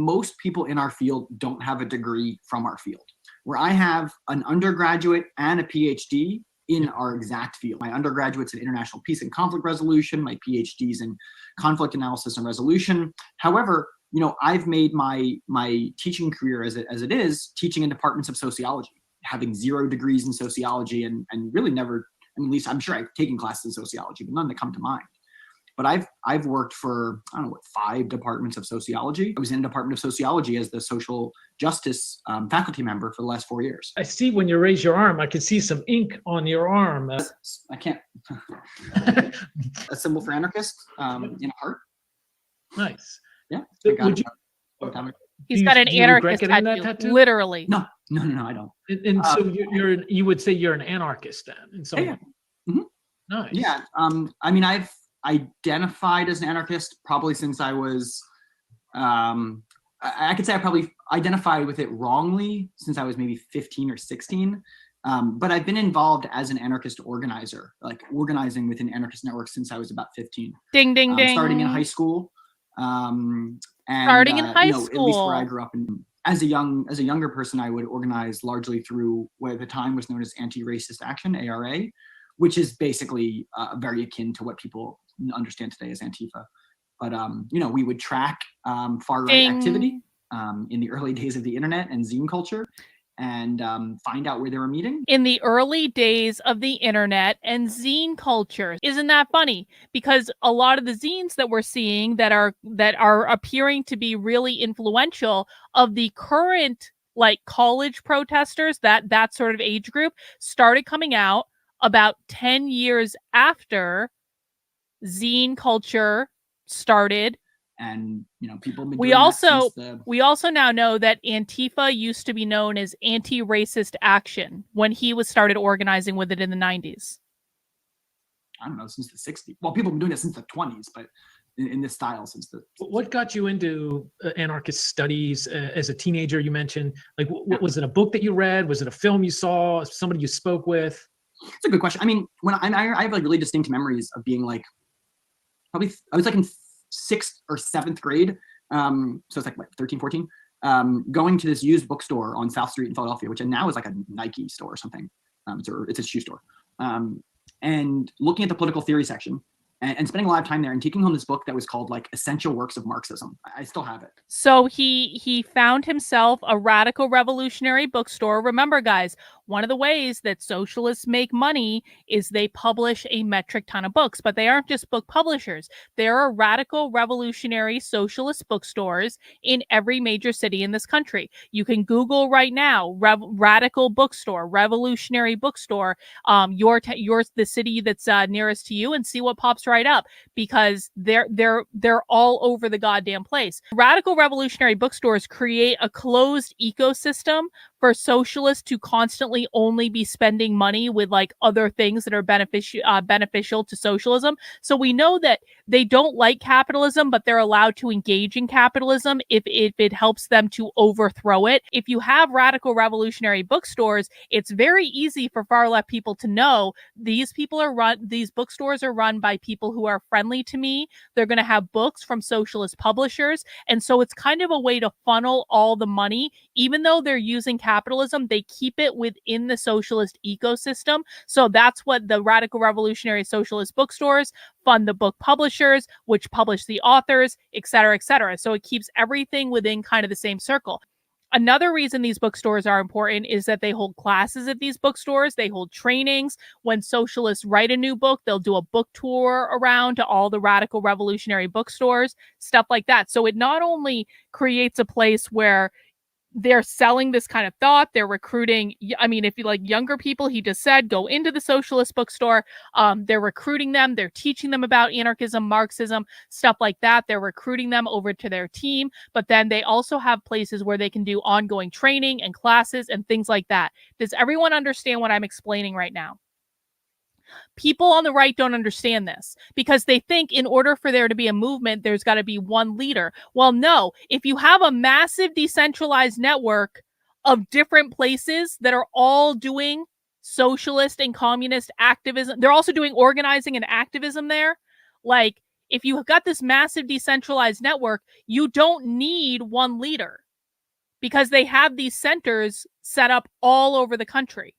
Most people in our field don't have a degree from our field, where I have an undergraduate and a PhD in our exact field. My undergraduate's in international peace and conflict resolution. My PhD's in conflict analysis and resolution. However, I've made my teaching career as it is teaching in departments of sociology, having 0 degrees in sociology and really never, at least I'm sure I've taken classes in sociology, but none that come to mind. But I've worked for, 5 departments of sociology. I was in a department of sociology as the social justice faculty member for the last 4 years. I see when you raise your arm, I can see some ink on your arm. I can't. A symbol for anarchist in a heart. Nice. Yeah. He's got an anarchist tattoo. Literally. No, I don't. And so you would say you're an anarchist then, in some way. Mm-hmm. Nice. Yeah. I've identified as an anarchist probably since I was, I could say I probably identified with it wrongly since I was maybe 15 or 16. But I've been involved as an anarchist organizer, like organizing within anarchist networks since I was about 15. Ding, ding, ding. Starting in high school. And, starting in high school. At least where I grew up. And as a younger person, I would organize largely through what at the time was known as Anti-Racist Action, ARA, which is basically very akin to what people understand today as Antifa. But, we would track far-right activity in the early days of the internet and zine culture and find out where they were meeting. In the early days of the internet and zine culture. Isn't that funny? Because a lot of the zines that we're seeing that are appearing to be really influential of the current college protesters, that sort of age group, started coming out about 10 years after zine culture started. And people have been we also now know that Antifa used to be known as Anti-Racist Action when he was started organizing with it in the 90s. I don't know, since the 60s. Well, people have been doing it since the 20s, but in this style since the 60s. What got you into anarchist studies as a teenager? You mentioned, was it a book that you read? Was it a film you saw? Somebody you spoke with? It's a good question. When I have really distinct memories of being probably I was in 6th or 7th grade. So it's 13, 14, going to this used bookstore on South Street in Philadelphia, which now is a Nike store or something. It's a shoe store. And looking at the political theory section and spending a lot of time there and taking home this book that was called Essential Works of Marxism. I still have it. So he found himself a radical revolutionary bookstore. Remember, guys, one of the ways that socialists make money is they publish a metric ton of books, but they aren't just book publishers. There are radical revolutionary socialist bookstores in every major city in this country. You can Google right now, radical bookstore, revolutionary bookstore, yours, the city that's nearest to you, and see what pops right up, because they're all over the goddamn place. Radical revolutionary bookstores create a closed ecosystem for socialists to constantly only be spending money with other things that are beneficial to socialism. So we know that they don't like capitalism, but they're allowed to engage in capitalism if it helps them to overthrow it. If you have radical revolutionary bookstores, it's very easy for far left people to know these bookstores are run by people who are friendly to me. They're going to have books from socialist publishers. And so it's kind of a way to funnel all the money. Even though they're using capitalism, they keep it within the socialist ecosystem. So that's what the radical revolutionary socialist bookstores fund, the book publishers, which publish the authors, et cetera, et cetera. So it keeps everything within kind of the same circle. Another reason these bookstores are important is that they hold classes at these bookstores. They hold trainings. When socialists write a new book, they'll do a book tour around to all the radical revolutionary bookstores, stuff like that. So it not only creates a place where they're selling this kind of thought, they're recruiting. If you like younger people, he just said, go into the socialist bookstore. They're recruiting them. They're teaching them about anarchism, Marxism, stuff like that. They're recruiting them over to their team. But then they also have places where they can do ongoing training and classes and things like that. Does everyone understand what I'm explaining right now? People on the right don't understand this because they think in order for there to be a movement, there's got to be one leader. Well, no, if you have a massive decentralized network of different places that are all doing socialist and communist activism, they're also doing organizing and activism there. If you've got this massive decentralized network, you don't need one leader because they have these centers set up all over the country.